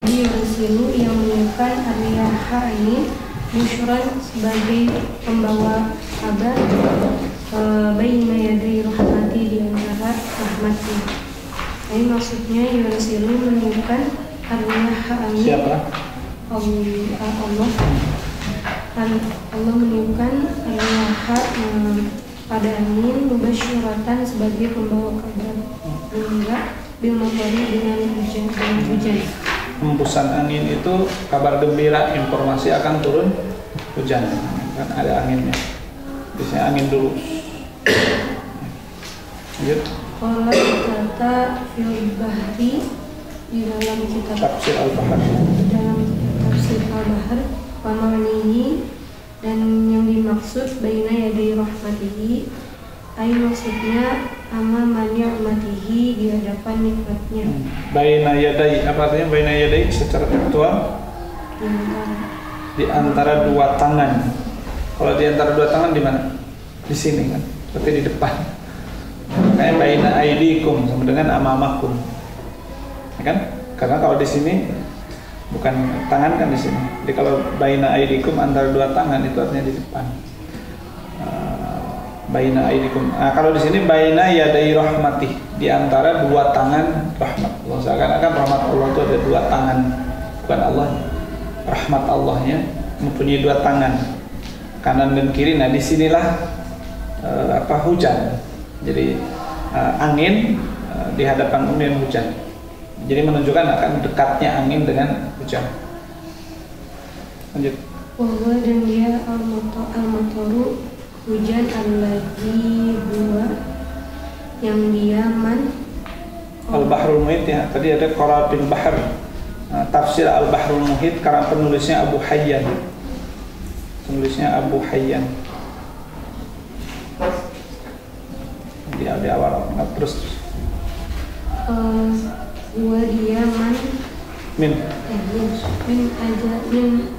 Yursilu yang menunjukkan ar-riyaha ini musyran sebagai pembawa kabar baina yaday rahmati di antara rahmati. Ini maksudnya yursilu menunjukkan ar-riyaha ini. Siapa? Allah menunjukkan ar-riyaha pada angin mubasyiratan sebagai pembawa kabar enggak bil matari dengan hujan. Hembusan angin itu kabar gembira, informasi akan turun hujan, kan ada anginnya. Biasanya angin dulu. Lanjut. Qala kata fil bahri di dalam kitab Tafsir Al-Bahr. Dalam tafsir Al-Bahr wa ma'nihi dan yang dimaksud baina yaday rahmatihi ay maksudnya amama ni'matihi di hadapan nikmatnya. Baina yaday, apa artinya baina yaday secara tekstual? Di antara dua tangan. Kalau di antara dua tangan di mana? Di sini kan, berarti di depan. Kayak baina aidikum sama dengan amamakum. Ya kan? Karena kalau di sini bukan tangan kan di sini. Jadi kalau baina aidikum antara dua tangan itu artinya di depan. Baina aidikum. Nah, kalau di sini baina yaday rahmati, di antara dua tangan rahmat Allah. Seakan-akan rahmat Allah itu ada dua tangan, bukan Allah. Rahmat Allahnya mempunyai dua tangan, kanan dan kiri. Nah, disinilah hujan. Jadi angin di hadapan kemudian hujan. Jadi menunjukkan akan dekatnya angin dengan hujan. Lanjut. Wahwa dan dia al-mataru hujan alladzi huwa yang dia Al-Bahrul Muhit ya. Tadi ada Qarabil Bahr. Tafsir Al-Bahrul Muhit karena penulisnya Abu Hayyan. Di awal terus huwa dia min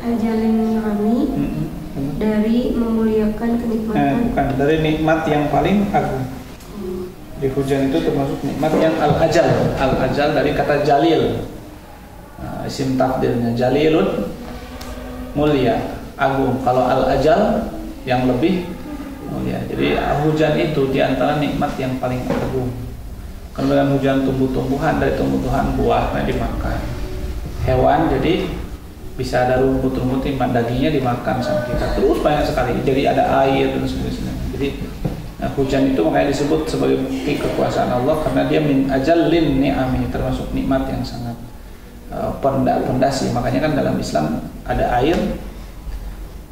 ajalin kami dari memuliakan kenikmatan. Bukan, dari nikmat yang paling agung. Di hujan itu termasuk nikmat yang al-ajal dari kata jalil. Isim takdirnya jalilun, mulia, agung. Kalau al-ajal yang lebih mulia. Jadi hujan itu diantara nikmat yang paling agung. Kalau dengan hujan tumbuh-tumbuhan, dari tumbuh-tumbuhan buahnya dimakan. Hewan jadi bisa ada rumput-rumput dagingnya dimakan sama kita. Terus banyak sekali. Jadi ada air dan sebagainya. Jadi hujan itu makanya disebut sebagai bukti kekuasaan Allah karena dia min ajallin ni'ami, termasuk nikmat yang sangat pondasi. Makanya kan dalam Islam ada air,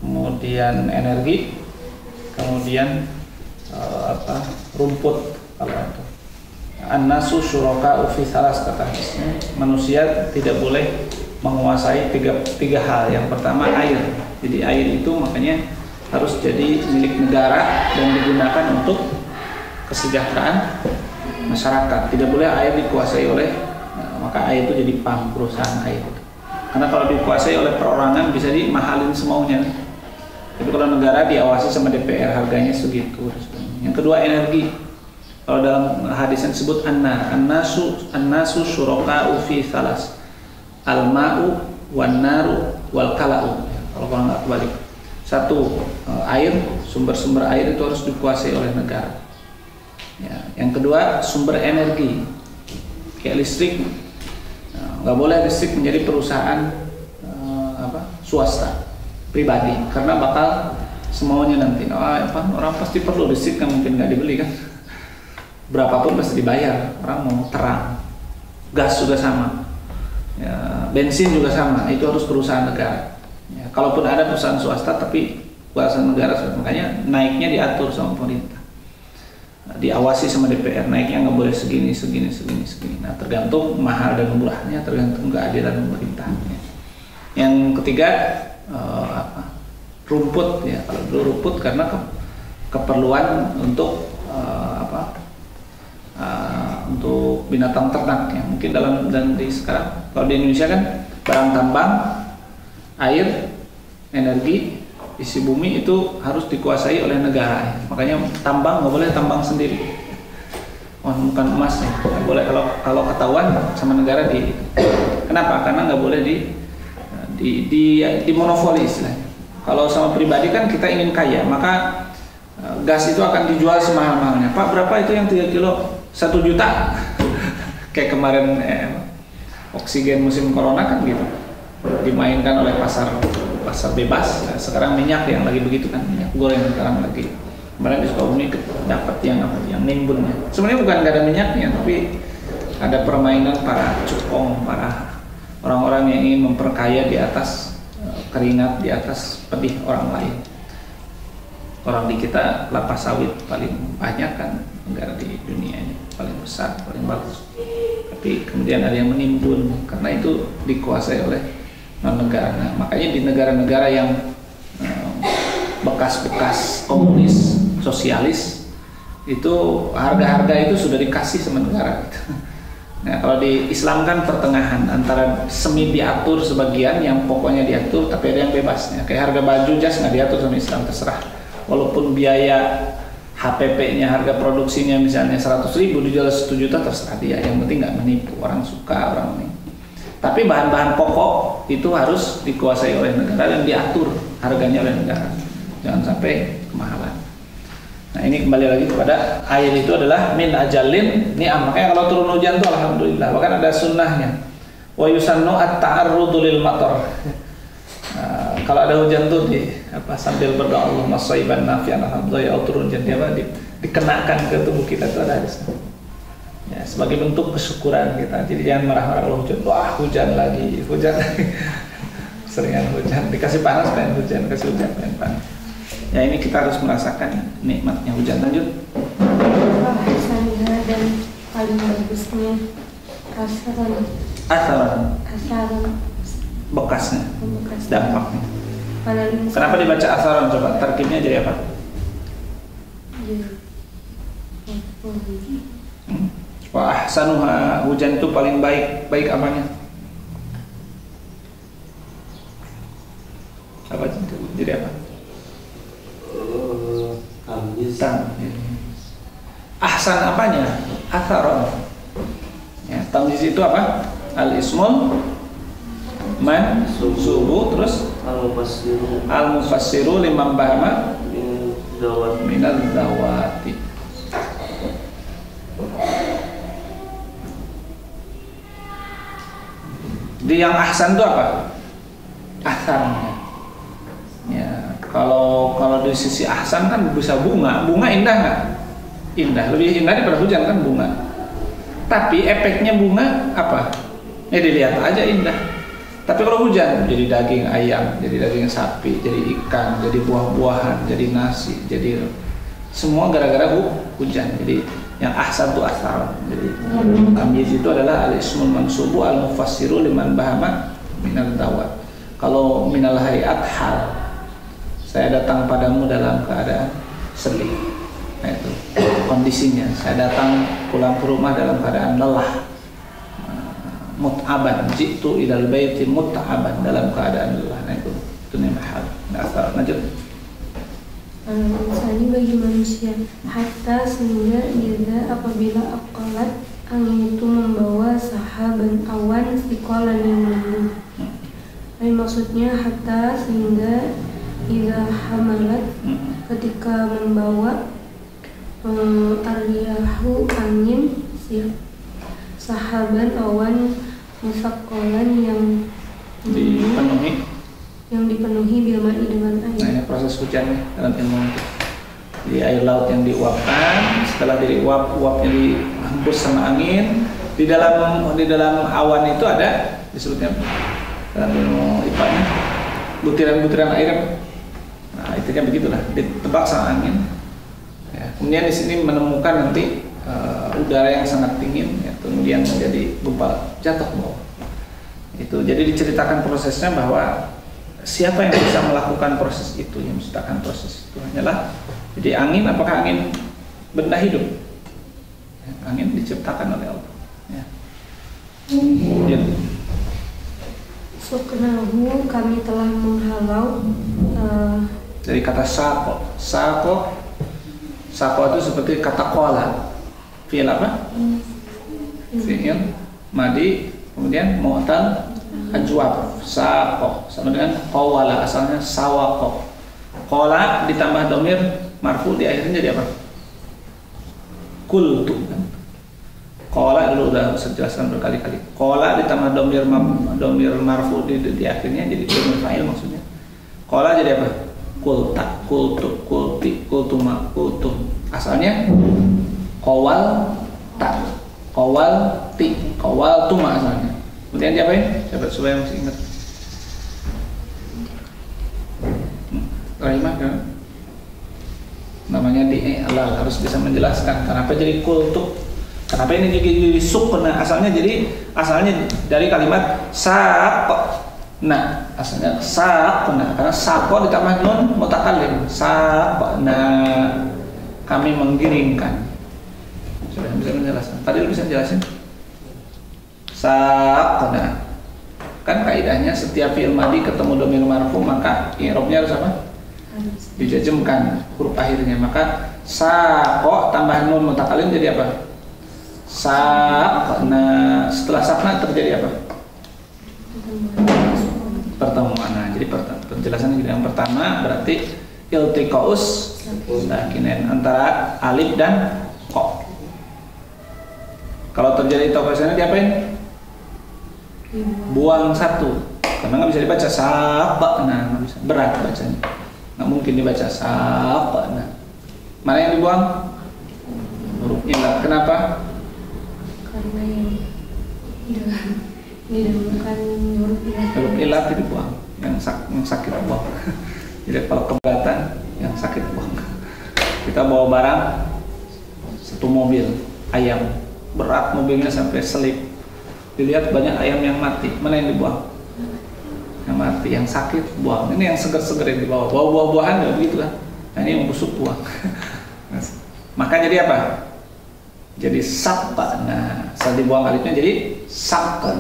kemudian energi, kemudian rumput. Kalau itu an-nasu syuraka'u fi salas, kata manusia tidak boleh menguasai tiga hal. Yang pertama air. Jadi air itu makanya harus jadi milik negara dan digunakan untuk kesejahteraan masyarakat. Tidak boleh air dikuasai oleh maka air itu jadi PAM, perusahaan air. Karena kalau dikuasai oleh perorangan bisa dimahalin semaunya. Tapi kalau negara diawasi sama DPR harganya segitu. Yang kedua energi. Kalau dalam hadisnya disebut an-nasu syuraka'u fi salas. Al-ma'u wan naru wal kala'u. Kalau nggak kebalik. Satu, air, sumber-sumber air itu harus dikuasai oleh negara. Ya. Yang kedua, sumber energi. Kayak listrik. Nggak boleh listrik menjadi perusahaan swasta, pribadi, karena bakal semaunya nanti. Orang pasti perlu listrik, kan mungkin nggak dibeli kan. Berapapun pasti dibayar. Orang mau terang. Gas juga sama. Ya, bensin juga sama. Itu harus perusahaan negara. Ya, kalaupun ada perusahaan swasta tapi perusahaan negara, makanya naiknya diatur sama pemerintah. Diawasi sama DPR, naiknya nggak boleh segini. Nah, tergantung mahal dan murahnya, tergantung keadilan pemerintahnya. Yang ketiga, rumput ya. Kalau dulu rumput karena keperluan untuk untuk binatang ternak ya. Mungkin dan di sekarang kalau di Indonesia kan barang tambang, air, energi, isi bumi itu harus dikuasai oleh negara. Makanya tambang nggak boleh tambang sendiri. Bukan emas ya. Nggak boleh kalau ketahuan sama negara Kenapa? Karena nggak boleh di monopoli istilahnya. Kalau sama pribadi kan kita ingin kaya, maka gas itu akan dijual semahal-mahalnya. Pak, berapa itu yang 3 kilo? 1 juta. Kayak kemarin oksigen musim corona kan gitu, dimainkan oleh pasar bebas. Nah, sekarang minyak yang lagi begitu kan, minyak goreng sekarang lagi. Kemarin di Sukabumi dapat yang nimbunnya. Sebenarnya bukan nggak ada minyaknya, tapi ada permainan para cukong, para orang-orang yang ingin memperkaya di atas keringat, di atas pedih orang lain. Orang di kita kelapa sawit paling banyak kan negara di dunia ini, paling besar, paling bagus. Tapi kemudian ada yang menimbun karena itu dikuasai oleh non-negara. Nah, makanya di negara-negara yang bekas-bekas komunis, sosialis, itu harga-harga itu sudah dikasih sama negara. Nah, kalau di Islam kan pertengahan antara semi diatur sebagian, yang pokoknya diatur, tapi ada yang bebasnya. Kayak harga baju jas nggak diatur sama Islam, terserah. Walaupun biaya HPP-nya, harga produksinya misalnya 100.000 dijual 1 juta, terserah dia. Yang penting nggak menipu, orang suka, orang ini. Tapi bahan-bahan pokok itu harus dikuasai oleh negara dan diatur harganya oleh negara. Jangan sampai kemahalan. Nah, ini kembali lagi kepada air itu adalah min ajalin ni'am. Makanya kalau turun hujan tuh alhamdulillah. Bahkan ada sunnahnya. Wa yusannu at-ta'arrudu lil matar. Kalau ada hujan tuh sambil berdoa Allahumma shayban nafi'an alhamdulillah, turun hujan dia dikenakan ke tubuh kita itu ada hadisnya. Ya, sebagai bentuk kesyukuran kita. Jadi jangan marah-marah kalau hujan. Wah, hujan lagi. Seringan hujan. Dikasih panas pengen hujan, kasih hujan pengen panas. Ya, ini kita harus merasakan nikmatnya hujan. Lanjut. Hasanah dan paling bagusnya asaran bekasnya, dampaknya. Kenapa dibaca asaran? Coba tarkibnya jadi apa? Wah, ahsanuha, hujan itu paling baik. Baik apanya? Apa jadi apa? Ahsan apanya? Atharon. Ya, tamyiz itu apa? Al-ismul mansubu, terus al-mufassiru liman bahama minal dawati. Di yang ahsan itu apa? Atharnya. Ya, kalau di sisi ahsan kan bisa bunga indah nggak? Indah, lebih indah daripada hujan kan bunga. Tapi efeknya bunga apa? Ya dilihat aja indah. Tapi kalau hujan jadi daging ayam, jadi daging sapi, jadi ikan, jadi buah-buahan, jadi nasi, jadi semua gara-gara hujan. Jadi yang ahsan itu asar. Jadi tamyiz itu adalah al-ismul mansubu al-mufassiru liman bahama minal dawat. Kalau minal hayat hal, saya datang padamu dalam keadaan sedih. Nah, itu kondisinya. Saya datang pulang ke rumah dalam keadaan lelah. Mut'aban, jitu ilal baiti mut'aban, dalam keadaan lelah. Nah, itu namanya hal. Asal lanjut. Misalnya bagi manusia, hatta sehingga apabila akalat angin itu membawa sahaban awan sikolan yang mendung. Maksudnya hatta sehingga idza hamalat, ketika membawa ariyahu angin sahaban awan musakolan yang dipenuhi bilma'i dengan air. Nah, ini proses hujannya dalam ilmu itu. Di air laut yang diuapkan, setelah uapnya dihembus sama angin, di dalam awan itu ada disebutnya dalam ilmu IPA-nya butiran-butiran air. Nah, itu kan begitulah, ditebak sama angin. Ya, kemudian di sini menemukan nanti udara yang sangat dingin, ya, kemudian menjadi gumpal jatuh ke bawah. Itu jadi diceritakan prosesnya bahwa siapa yang bisa melakukan proses itu, yang menciptakan proses itu hanyalah. Jadi angin, apakah angin benda hidup? Ya, angin diciptakan oleh Allah. Ya. Jadi, Suknahu, kami telah menghalau. dari kata sako itu seperti kata qala. Fi'il apa? Fi'il madi Kemudian mu'tal ajwab, saqo sama dengan qawala, asalnya sawaqo. Qala ditambah domir marfu di akhirnya jadi apa? Kultu kan. Qala dulu udah saya jelaskan berkali-kali. Qala ditambah domir marfu di akhirnya jadi domir fa'il maksudnya. Qala jadi apa? Kulta, kultu, kulti, kultuma, kultum. Asalnya qawal ta, qawal ti, qawal tuma asalnya. Kemudian diapain? Coba supaya masih ingat. Rahimah kan? Namanya di'lal, harus bisa menjelaskan kenapa jadi kultu. Kenapa ini jadi sukna? Asalnya dari kalimat saq. Nah, asalnya saqna karena saqo ditambah nun mutakallim. Saqna, kami menggiringkan. Sudah bisa menjelaskan. Fadil bisa jelasin? Saqna. Kan kaidahnya setiap fi'il madhi ketemu dhamir marfu maka i'rabnya harus apa? Dijazmkan huruf akhirnya. Maka saqo tambah nun mutakallim jadi apa? Saqna. Setelah saqna terjadi apa? Pertemuan. Nah, jadi penjelasan yang pertama berarti iltiqaus sakinain antara alif dan qa. Kalau terjadi iltiqausnya diapain? Buang satu. Karena nggak bisa dibaca sabana, nggak bisa, berat bacanya. Nggak mungkin dibaca sabana. Mana yang dibuang? Huruf ilat. Kenapa? Karena yang didahulukan huruf ilat itu buang, yang sakit buang. Jadi kalau keberatan yang sakit buang. Kita bawa barang satu mobil ayam, berat mobilnya sampai selip. Dilihat banyak ayam yang mati, mana yang dibuang? Yang mati, yang sakit buang. Ini yang seger-seger yang dibawa. Bawa buah-buahan ya begitu kan. Nah, ini yang busuk buang. Maka jadi apa? Jadi sapa. Nah, setelah dibuang alifnya jadi sapa.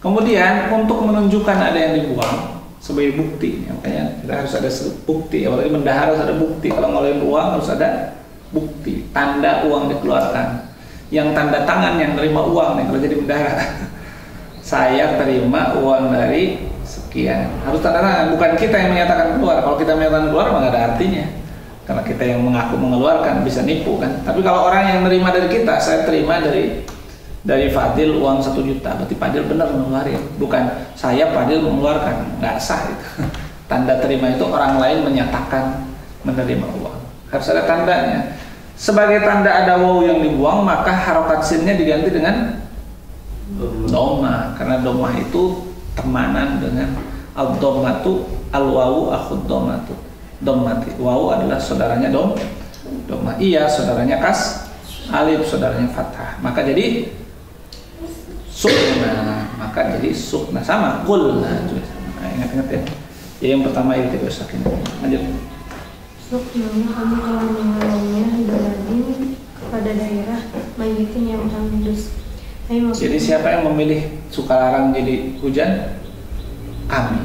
Kemudian untuk menunjukkan ada yang dibuang sebagai bukti, makanya kita harus ada bukti. Apalagi mendahar harus ada bukti. Kalau ngeluarin uang harus ada bukti, tanda uang dikeluarkan. Yang tanda tangan yang terima uang nih kalau jadi bendahara. Saya terima uang dari sekian. Harus tanda tangan, bukan kita yang menyatakan keluar. Kalau kita menyatakan keluar maka ada artinya. Karena kita yang mengaku mengeluarkan bisa nipu kan. Tapi kalau orang yang menerima dari kita, saya terima dari Fadil uang 1 juta, berarti Fadil benar mengeluarkan. Bukan saya Fadil mengeluarkan, nggak sah itu. Tanda terima itu orang lain menyatakan menerima uang. Harus ada tandanya. Sebagai tanda ada waw yang dibuang, maka harokat sinnya diganti dengan dhamma, karena dhamma itu temanan dengan ad-dhammatu al-wawu akhud dhammatu. Dhammati. Wawu adalah saudaranya dhamma. Iya, saudaranya alif, saudaranya fathah. Maka jadi sukna. Maka jadi sukna sama qulna. Nah, ingat-ingat ya. Jadi yang pertama iltiqaus sakinah. Lanjut. Sukna kami telah menghalaunya beladin kepada daerah mayitin yang tandus. Jadi siapa yang memilih Sukalarang jadi hujan? Kami.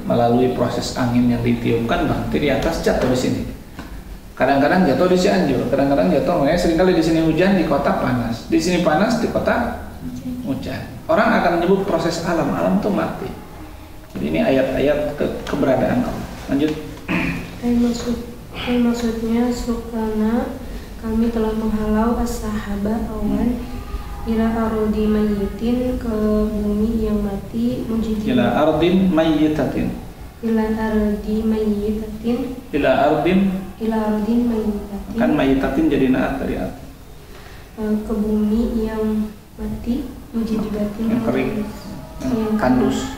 Melalui proses angin yang ditiupkan berarti di atas jatuh di sini. Kadang-kadang jatuh di Cianjur, kadang-kadang jatuh. Makanya seringkali di sini hujan, di kota panas. Di sini panas, di kota hujan. Orang akan menyebut proses alam. Alam itu mati. Jadi ini ayat-ayat keberadaan Allah. Lanjut. Maksudnya sukana kami telah menghalau as-sahaba awan ila ardi mayyitin ke bumi yang mati mujidin ila ardin mayyitatin kan mayyitatin jadi naat dari at ke bumi yang mati mujidibatin yang kering yang kandus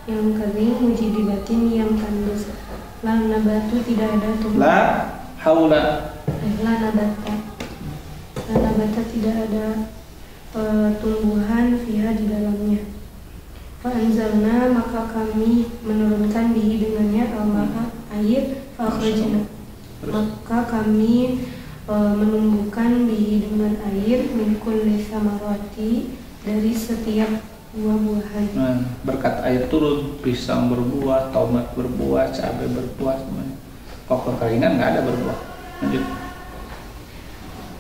yang kering mujidibatin yang kandus. La nabatu tidak ada tumbuhan. La haula. La nabata tidak ada tumbuhan fiha di dalamnya. Fa anzalna maka kami menurunkan bihi dengannya al-ma'a air fa akhrajna. Maka kami menumbuhkan bihi dengan air min kulli samarati dari setiap buah-buahan. Nah, berkat air turun, pisang berbuah, tomat berbuah, cabai berbuah semuanya. Kok kekeringan nggak ada berbuah. Lanjut.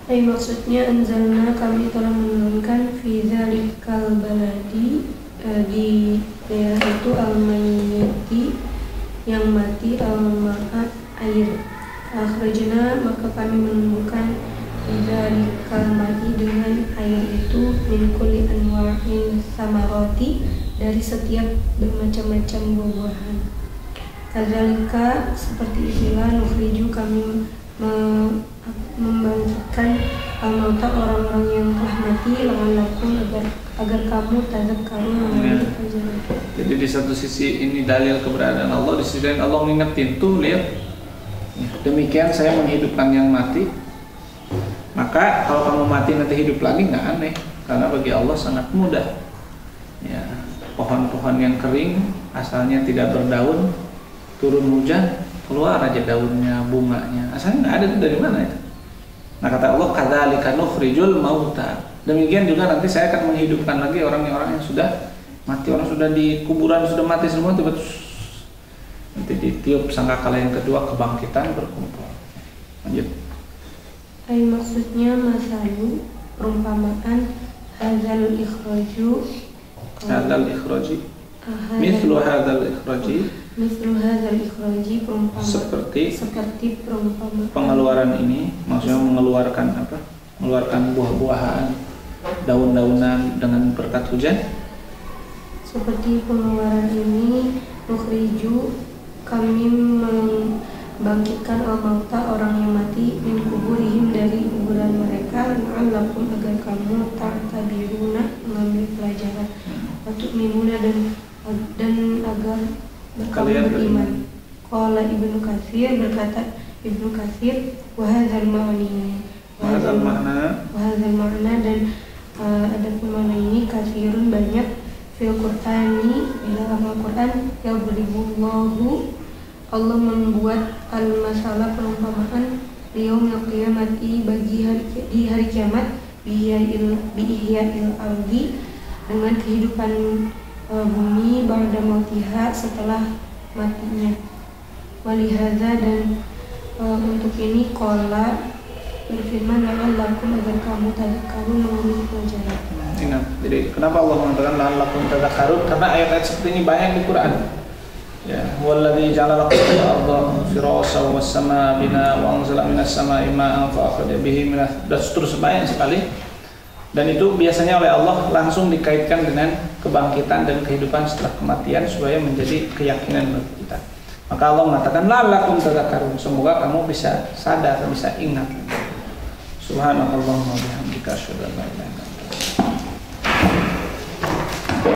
Maksudnya anzalna, kami telah menurunkan fi dzalikal baladi, di daerah itu al-mayyiti, yang mati, al-ma'a, air. Akhrajna, maka kami menumbuhkan fi dzalikal ma'i, dengan air itu, min kulli anwa'in samarati, dari setiap bermacam-macam buah-buahan. Kadzalika, seperti itulah, nukhriju, kami membangkitkan al-mauta, orang-orang yang telah mati, la'allakum, agar kamu tadzakkarun, mengambil pelajaran. Jadi di satu sisi ini dalil keberadaan Allah, di sisi lain Allah mengingetin, tuh lihat, demikian saya menghidupkan yang mati, maka kalau kamu mati nanti hidup lagi nggak aneh, karena bagi Allah sangat mudah. Ya, pohon-pohon yang kering asalnya tidak berdaun, turun hujan keluar aja daunnya, bunganya, asalnya nggak ada, itu dari mana itu? Nah kata Allah, kadzalika nukhrijul mauta, demikian juga nanti saya akan menghidupkan lagi orang-orang yang sudah mati, orang sudah di kuburan sudah mati semua, tiba-tiba nanti ditiup sangkakala yang kedua, kebangkitan, berkumpul. Lanjut. Maksudnya masalu, perumpamaan, hadzal ikhraji, mithlu hadzal ikhraji, perumpamaan seperti perumpamaan pengeluaran ini, maksudnya mengeluarkan apa? Mengeluarkan buah-buahan, daun-daunan dengan berkat hujan. Seperti pengeluaran ini, nukhriju, kami membangkitkan al-mauta, orang yang mati, min kuburihim, dari kuburan mereka, la'allakum, agar kamu ta'tabiruna, mengambil pelajaran, untuk minuna, dan agar kamu beriman. Qala Ibnu Katsir, berkata Ibnu Katsir, wa hadzal ma'na, dan adapun makna ini katsirun, banyak, fil Qur'ani, di dalam Al-Qur'an, yadribullahu, Allah membuat al-masalah, perumpamaan, liyaumil qiyamati, di hari kiamat, bi'ihya'il ardi, dengan kehidupan bumi, ba'da mautiha, setelah matinya. Walihadza, dan untuk ini, qala, berfirman, la'allakum, agar kamu tadzakkarun, mengambil pelajaran. Ingat, jadi kenapa Allah mengatakan la'allakum tadzakkarun? Karena ayat-ayat seperti ini banyak di Quran. Ya, walladzi ja'ala lakum al-ardha firashan was-samaa'a binaa'a wa anzala minas samaa'i maa'an fa akhraja bihi dan seterusnya banyak sekali. Dan itu biasanya oleh Allah langsung dikaitkan dengan kebangkitan dan kehidupan setelah kematian supaya menjadi keyakinan bagi kita. Maka Allah mengatakan la'allakum tadzakkarun, semoga kamu bisa sadar, bisa ingat. Subhanallahumma wa bihamdika asyhadu an la ilaha